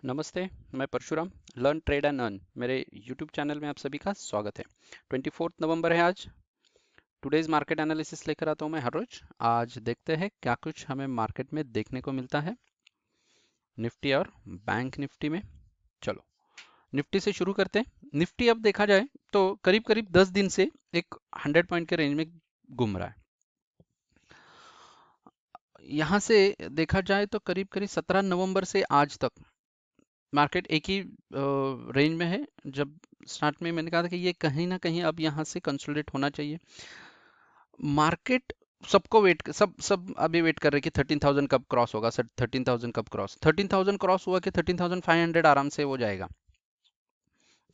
नमस्ते। मैं Parshuram learn trade and earn मेरे यूट्यूब चैनल में आप सभी का स्वागत है। 24 नवंबर है आज। टुडेज मार्केट एनालिसिस लेकर आता हूं मैं हर रोज। आज देखते हैं क्या कुछ हमें मार्केट में देखने को मिलता है निफ्टी और बैंक निफ्टी में। चलो निफ्टी से शुरू करते हैं। निफ्टी अब देखा जाए तो करीब करीब 10 दिन से एक 100 पॉइंट के रेंज में घूम रहा है। यहाँ से देखा जाए तो करीब करीब 17 नवंबर से आज तक मार्केट एक ही रेंज में है। जब स्टार्ट में मैंने कहा था कि ये कहीं ना कहीं अब यहाँ से कंसोलिडेट होना चाहिए। मार्केट सबको सब सब अभी वेट कर रहे हैं कि 13,000 कब क्रॉस होगा। सर 13,000 कब क्रॉस, 13,000 क्रॉस हुआ कि 13,500 आराम से हो जाएगा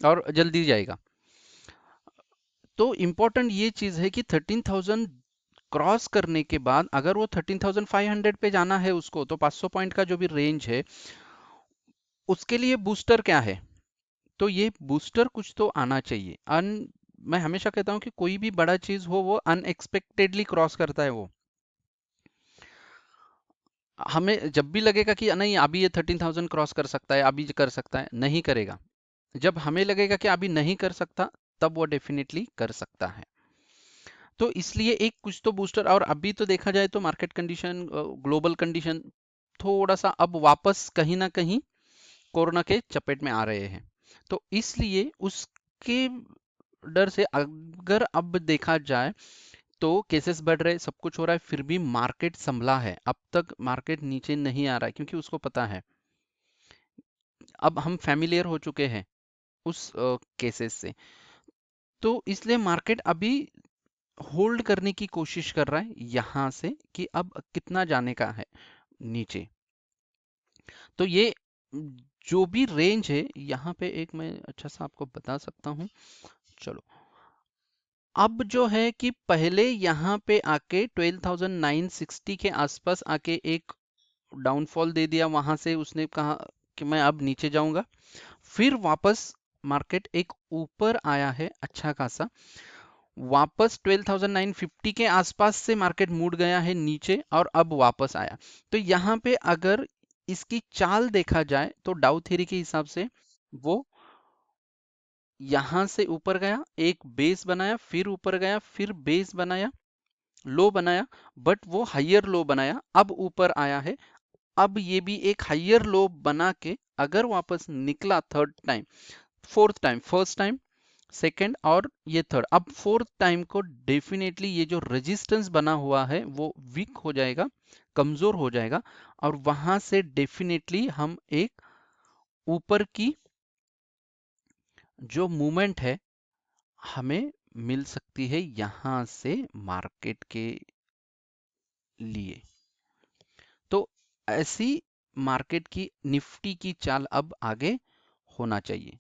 और जल्दी जाएगा। तो इम्पोर्टेंट ये चीज है कि 13,000 क्रॉस करने के बाद अगर वो 13,500 पे जाना है उसको, तो 500 पॉइंट का जो भी रेंज है उसके लिए बूस्टर क्या है। तो ये बूस्टर कुछ तो आना चाहिए। मैं हमेशा कहता हूं कि कोई भी बड़ा चीज हो वो अनएक्सपेक्टेडली क्रॉस करता है। वो हमें जब भी लगेगा कि नहीं अभी ये 13,000 क्रॉस कर सकता है, अभी कर सकता है, नहीं करेगा। जब हमें लगेगा कि अभी नहीं कर सकता तब वो डेफिनेटली कर सकता है। तो इसलिए एक कुछ तो बूस्टर। और अभी तो देखा जाए तो मार्केट कंडीशन, ग्लोबल कंडीशन थोड़ा सा अब वापस कहीं ना कहीं कोरोना के चपेट में आ रहे हैं। तो इसलिए उसके डर से अगर अब देखा जाए तो केसेस बढ़ रहे, सब कुछ हो रहा है, फिर भी मार्केट संभला है। अब तक मार्केट नीचे नहीं आ रहा है क्योंकि उसको पता है, अब हम फैमिलियर हो चुके हैं उस केसेस से। तो इसलिए मार्केट अभी होल्ड करने की कोशिश कर रहा है यहां से कि अब कितना जाने का है नीचे। तो ये जो भी रेंज है यहाँ पे एक मैं अच्छा सा आपको बता सकता हूँ। चलो अब जो है कि पहले यहाँ पे आके 12,960 के आसपास आके एक डाउनफॉल दे दिया। वहां से उसने कहा कि मैं अब नीचे जाऊंगा। फिर वापस मार्केट एक ऊपर आया है अच्छा खासा। वापस 12,950 के आसपास से मार्केट मुड़ गया है नीचे और अब वापस आया। तो यहाँ पे अगर इसकी चाल देखा जाए तो डाउ थ्योरी के हिसाब से वो यहां से ऊपर गया, एक बेस बनाया, फिर ऊपर गया, फिर बेस बनाया, लो बनाया, बट वो हाइयर लो बनाया, अब ऊपर आया है। अब ये भी एक हाइयर लो बना के अगर वापस निकला third time, fourth time, first time, second और ये थर्ड, अब फोर्थ टाइम को डेफिनेटली ये जो रेजिस्टेंस बना हुआ है वो वीक हो जाएगा, कमजोर हो जाएगा। और वहां से डेफिनेटली हम एक ऊपर की जो मूवमेंट है हमें मिल सकती है यहां से मार्केट के लिए। तो ऐसी मार्केट की निफ्टी की चाल अब आगे होना चाहिए,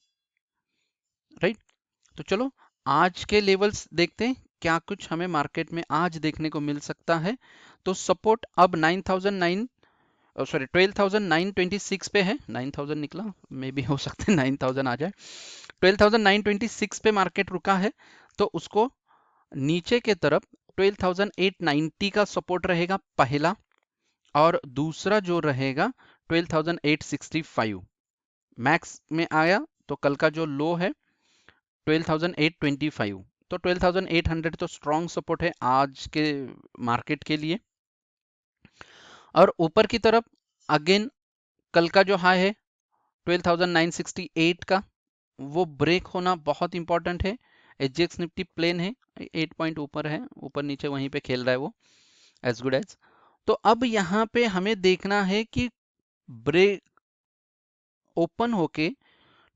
राइट। तो चलो आज के लेवल्स देखते हैं क्या कुछ हमें मार्केट में आज देखने को मिल सकता है। तो सपोर्ट अब 9,009, सॉरी 12,926 पे है। 9,000 निकला, मे भी हो सकता है 9,000 आ जाए। 12,926 पे मार्केट रुका है। तो उसको नीचे के तरफ 12,890 का सपोर्ट रहेगा पहला, और दूसरा जो रहेगा 12,865। मैक्स में आया तो कल का जो लो है 12,825। तो 12,800 तो स्ट्रॉन्ग सपोर्ट है आज के मार्केट के लिए। और ऊपर की तरफ अगेन कल का जो हाई है 12,968 का, वो ब्रेक होना बहुत इंपॉर्टेंट है। एचजीएक्स निफ्टी प्लेन है, 8 पॉइंट ऊपर है, ऊपर नीचे वहीं पे खेल रहा है वो, एज गुड एज। तो अब यहाँ पे हमें देखना है कि ब्रेक ओपन होके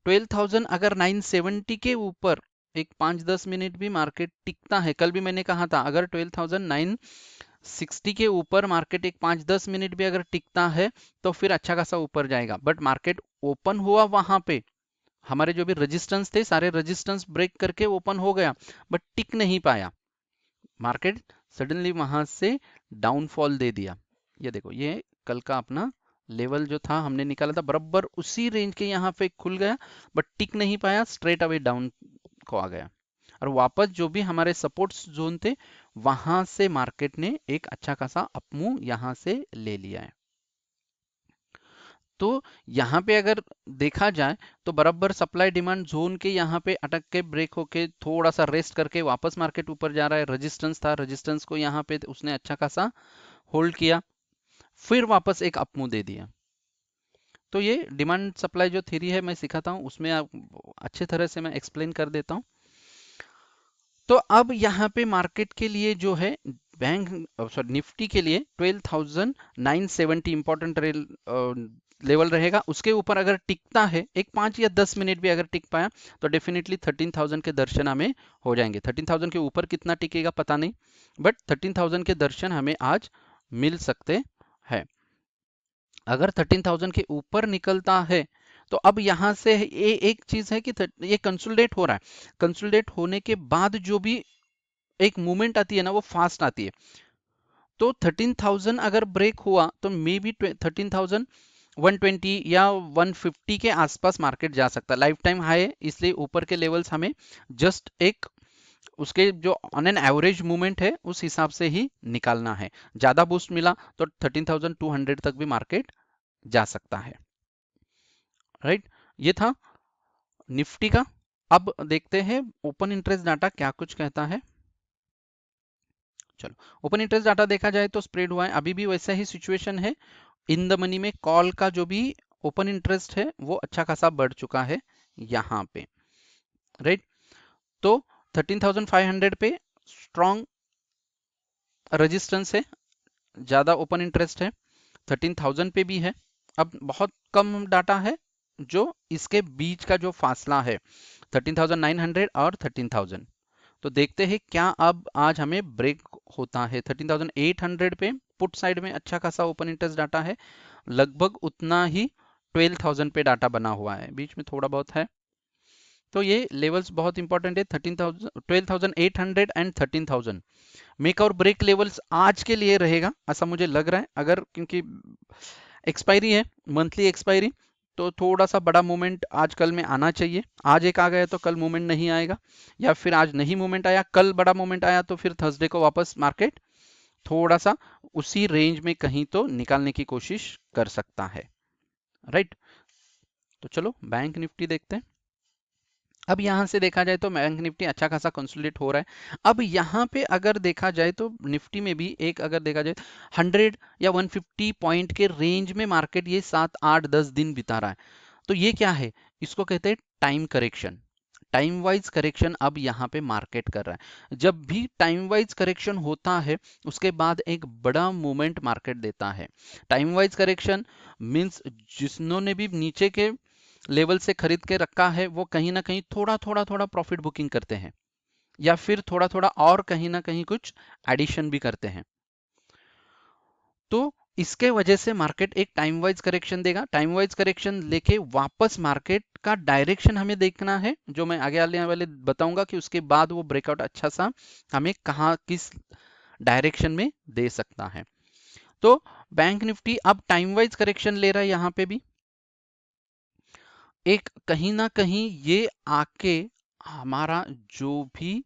12,000 अगर 970 के ऊपर एक 5-10 मिनट भी मार्केट टिकता है। कल भी मैंने कहा था अगर 12,960 के ऊपर मार्केट एक 5-10 मिनट भी अगर टिकता है तो फिर अच्छा खासा ऊपर जाएगा। बट मार्केट ओपन हुआ वहां पे, हमारे जो भी रेजिस्टेंस थे सारे रेजिस्टेंस ब्रेक करके ओपन हो गया, बट टिक नहीं पाया। मार्केट सडनली वहां से डाउनफॉल दे दिया। ये देखो, ये कल का अपना लेवल जो था हमने निकाला था बराबर उसी रेंज के यहाँ पे खुल गया, बट टिक नहीं पाया, स्ट्रेट अवे डाउन को आ गया। और वापस जो भी हमारे सपोर्ट जोन थे वहां से मार्केट ने एक अच्छा खासा अपमूव यहां से ले लिया है। तो यहाँ पे अगर देखा जाए तो बराबर सप्लाई डिमांड जोन के यहाँ पे अटक के ब्रेक होके थोड़ा सा रेस्ट करके वापस मार्केट ऊपर जा रहा है। रेजिस्टेंस था, रेजिस्टेंस को यहाँ पे उसने अच्छा खासा होल्ड किया, फिर वापस एक अप मूव दे दिया। तो ये डिमांड सप्लाई जो थ्योरी है मैं सिखाता हूँ, उसमें आप अच्छे तरह से मैं एक्सप्लेन कर देता हूँ। तो अब यहाँ पे मार्केट के लिए जो है बैंक सॉरी निफ्टी के लिए 12,970 इंपॉर्टेंट लेवल रहेगा। उसके ऊपर अगर टिकता है, एक 5 या 10 मिनट भी अगर टिक पाया तो डेफिनेटली 13,000 के दर्शन हमें हो जाएंगे। 13,000 के ऊपर कितना टिकेगा पता नहीं, बट 13,000 के दर्शन हमें आज मिल सकते हैं। अगर 13,000 के ऊपर निकलता है तो अब यहां से ये एक चीज है कि ये कंसोलिडेट हो रहा है। कंसोलिडेट होने के बाद जो भी एक मूवमेंट आती है ना, वो फास्ट आती है। तो 13,000 अगर ब्रेक हुआ तो मे बी 13,120 या 150 के आसपास मार्केट जा सकता है। लाइफ टाइम हाई है, इसलिए ऊपर के लेवल्स हमें जस्ट एक उसके जो ऑन एन एवरेज मूवमेंट है उस हिसाब से ही निकालना है। ज्यादा बूस्ट मिला तो 13,200 तक भी मार्केट जा सकता है। राइट, ये था निफ्टी का। अब देखते हैं ओपन इंटरेस्ट डाटा क्या कुछ कहता है। चलो, ओपन इंटरेस्ट डाटा देखा जाए तो स्प्रेड हुआ है, अभी भी वैसा ही सिचुएशन है। इन द मनी में कॉल का जो भी ओपन इंटरेस्ट है वो अच्छा खासा बढ़ चुका है यहाँ पे। राइट, तो 13,500 पे स्ट्रॉन्ग रेजिस्टेंस है, ज्यादा ओपन इंटरेस्ट है। 13,000 पे भी है। अब बहुत कम डाटा है जो इसके बीच का जो फासला है 13,900 और 13,000। तो देखते हैं क्या अब आज हमें ब्रेक होता है। 13,800 पे पुट साइड में अच्छा खासा ओपन इंटरेस्ट डाटा है, लगभग उतना ही 12,000 पे डाटा बना हुआ है, बीच में थोड़ा बहुत है। तो ये लेवल्स बहुत इंपॉर्टेंट है, 13,000, 12,800 एंड 13,000 मेक और ब्रेक लेवल्स आज के लिए रहेगा ऐसा मुझे लग रहा है। अगर क्योंकि एक्सपायरी है, मंथली एक्सपायरी, तो थोड़ा सा बड़ा मूवमेंट आज कल में आना चाहिए। आज एक आ गया तो कल मूवमेंट नहीं आएगा, या फिर आज नहीं मूवमेंट आया कल बड़ा मूवमेंट आया तो फिर थर्सडे को वापस मार्केट थोड़ा सा उसी रेंज में कहीं तो निकालने की कोशिश कर सकता है। राइट, तो चलो बैंक निफ्टी देखते हैं। अब यहां से देखा जाए तो बैंक निफ्टी अच्छा खासा कंसोलिडेट हो रहा है। अब यहां पे अगर देखा जाए तो निफ्टी में भी एक अगर देखा जाए 100 या 150 पॉइंट के रेंज में मार्केट ये 7 8 10 दिन बिता रहा है। तो ये क्या है, इसको कहते हैं time correction. Time wise correction अब यहाँ पे मार्केट कर रहा है। जब भी टाइम वाइज करेक्शन होता है उसके बाद एक बड़ा मूवमेंट मार्केट देता है। टाइम वाइज करेक्शन मींस जिन्होंने भी नीचे के लेवल से खरीद के रखा है वो कहीं ना कहीं थोड़ा प्रॉफिट बुकिंग करते हैं, या फिर थोड़ा थोड़ा और कहीं ना कहीं कुछ एडिशन भी करते हैं। तो इसके वजह से मार्केट एक टाइम वाइज करेक्शन देगा। टाइम वाइज करेक्शन लेके वापस मार्केट का डायरेक्शन हमें देखना है, जो मैं आगे आने वाले बताऊंगा कि उसके बाद वो ब्रेकआउट अच्छा सा हमें कहाँ किस डायरेक्शन में दे सकता है। तो बैंक निफ्टी अब टाइम वाइज करेक्शन ले रहा है, यहाँ पे भी एक कहीं ना कहीं ये आके हमारा जो भी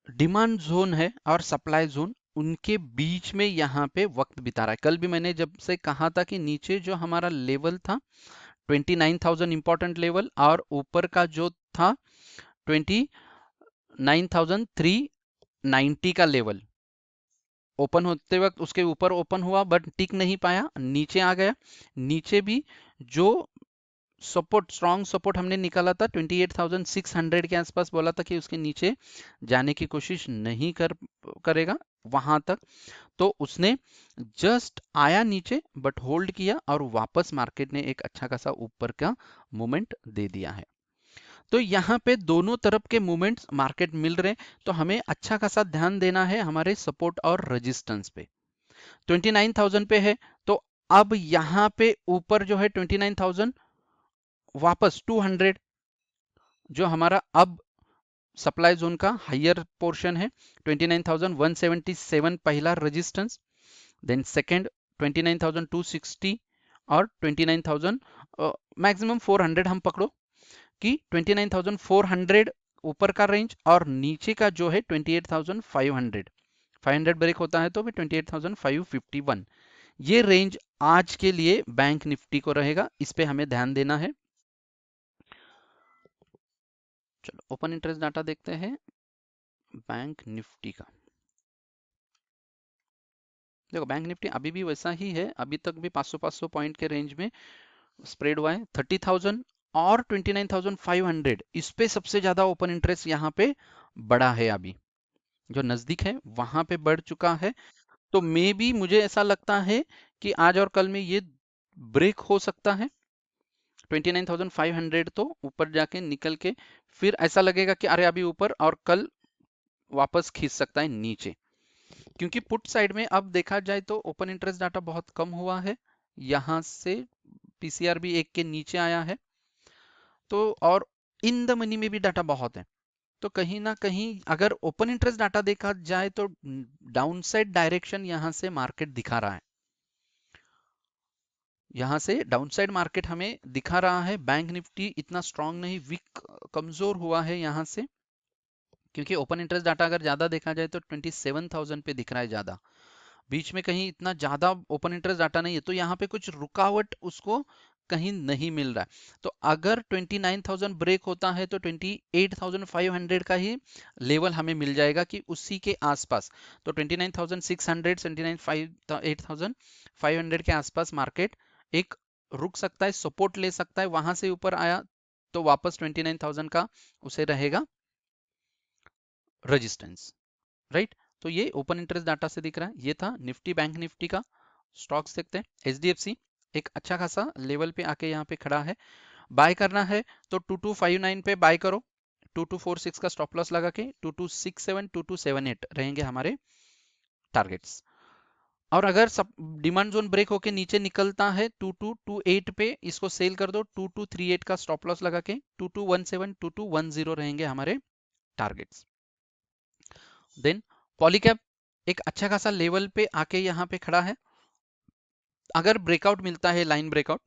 डिमांड जोन है और सप्लाई जोन उनके बीच में यहाँ पे वक्त बिता रहा है। कल भी मैंने जब से कहा था कि नीचे जो हमारा लेवल था 29,000 इंपॉर्टेंट लेवल, और ऊपर का जो था 29,390 का लेवल, ओपन होते वक्त उसके ऊपर ओपन हुआ बट टिक नहीं पाया, नीचे आ गया। नीचे भी जो सपोर्ट, स्ट्रॉन्ग सपोर्ट हमने निकाला था 28,600 के आसपास, बोला था कि उसके नीचे जाने की कोशिश नहीं करेगा वहां तक। तो उसने जस्ट आया नीचे बट होल्ड किया और वापस मार्केट ने एक अच्छा खासा ऊपर का मूवमेंट दे दिया है। तो यहाँ पे दोनों तरफ के मूवमेंट्स मार्केट मिल रहे हैं, तो हमें अच्छा खासा ध्यान देना है हमारे सपोर्ट और रेजिस्टेंस पे। 29,000 पे है, तो अब यहाँ पे ऊपर जो है 29,000 वापस 200 जो हमारा अब सप्लाई जोन का हायर पोर्शन है, 29,177 पहला रेजिस्टेंस, देन सेकंड 29,260 और 29,000 मैक्सिमम 400 हम पकड़ो कि 29,400 ऊपर का रेंज, और नीचे का जो है 28,500 500 ब्रेक होता है तो भी 28,551, ये रेंज आज के लिए बैंक निफ्टी को रहेगा, इस पे हमें ध्यान देना है। चलो ओपन इंटरेस्ट डाटा देखते हैं बैंक निफ्टी का। देखो बैंक निफ्टी अभी भी वैसा ही है, अभी तक भी 500 पॉइंट के रेंज में स्प्रेड हुआ है। 30,000 और 29,500 इस पे सबसे ज्यादा ओपन इंटरेस्ट यहाँ पे बढ़ा है, अभी जो नजदीक है वहां पे बढ़ चुका है। तो मे बी मुझे ऐसा लगता है कि आज और कल में ये ब्रेक हो सकता है 29,500, तो ऊपर जाके निकल के फिर ऐसा लगेगा कि अरे अभी ऊपर, और कल वापस खींच सकता है नीचे। क्योंकि पुट साइड में अब देखा जाए तो ओपन इंटरेस्ट डाटा बहुत कम हुआ है, यहां से पीसीआर भी 1 के नीचे आया है, तो और इन द मनी में भी डाटा बहुत है। तो कहीं ना कहीं अगर ओपन इंटरेस्ट डाटा देखा जाए तो डाउनसाइड डायरेक्शन यहां से मार्केट दिखा रहा है, यहां से डाउनसाइड मार्केट हमें दिखा रहा है। बैंक निफ्टी इतना स्ट्रांग नहीं, वीक कमजोर हुआ है यहां से, क्योंकि ओपन इंटरेस्ट डाटा अगर ज्यादा देखा जाए तो 27,000 पे दिख रहा है ज्यादा, बीच में कहीं इतना ज्यादा ओपन इंटरेस्ट डाटा नहीं है, तो यहाँ पे कुछ रुकावट उसको कहीं नहीं मिल रहा है। तो अगर 29,000 ब्रेक होता है तो 28,500 का ही लेवल हमें मिल जाएगा कि उसी के आसपास, तो 29,600 28,500 के आसपास मार्केट एक रुक सकता है, सपोर्ट ले सकता है। वहां से ऊपर आया तो वापस 29,000 का उसे रहेगा रेजिस्टेंस, राइट। तो ये ओपन इंटरेस्ट डाटा से दिख रहा है। ये था निफ्टी बैंक निफ्टी का। स्टॉक्स देखते हैं। एचडीएफसी एक अच्छा खासा लेवल पे आके यहाँ पे खड़ा है, बाय करना है तो 2259 पे बाय करो, 2246 का स्टॉप लॉस लगा के 2267 2278 रहेंगे हमारे टारगेट्स। और अगर सब डिमांड जोन ब्रेक होके नीचे निकलता है 2228 पे, इसको सेल कर दो, 2238 का स्टॉप लॉस लगा के 2217 2210 रहेंगे हमारे टारगेट्स। देन पॉलीकैप एक अच्छा खासा लेवल पे आके यहाँ पे खड़ा है, अगर ब्रेकआउट मिलता है, लाइन ब्रेकआउट,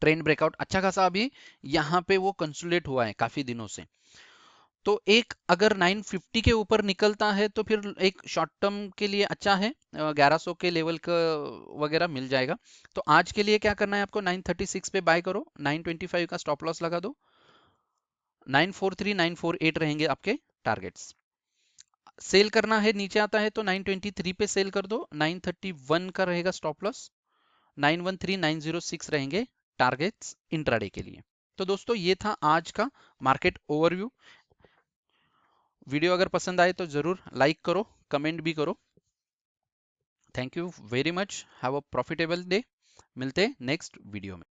ट्रेंड ब्रेकआउट अच्छा खासा अभी यहाँ पे वो कंसोलिडेट हुआ है काफी दिनों से, तो एक अगर 950 के ऊपर निकलता है तो फिर एक शॉर्ट टर्म के लिए अच्छा है, 1100 के लेवल का वगैरह मिल जाएगा। तो आज के लिए क्या करना है आपको, 936 पे बाय करो, 925 का स्टॉप लॉस लगा दो, 943 948 रहेंगे आपके टारगेट्स। सेल करना है नीचे आता है तो 923 पे सेल कर दो, 931 का रहेगा स्टॉप लॉस, 913 906 रहेंगे टारगेट्स इंट्राडे के लिए। तो दोस्तों ये था आज का मार्केट ओवरव्यू। वीडियो अगर पसंद आए तो जरूर लाइक करो, कमेंट भी करो। Thank you very much, have a profitable day. मिलते हैं नेक्स्ट वीडियो में।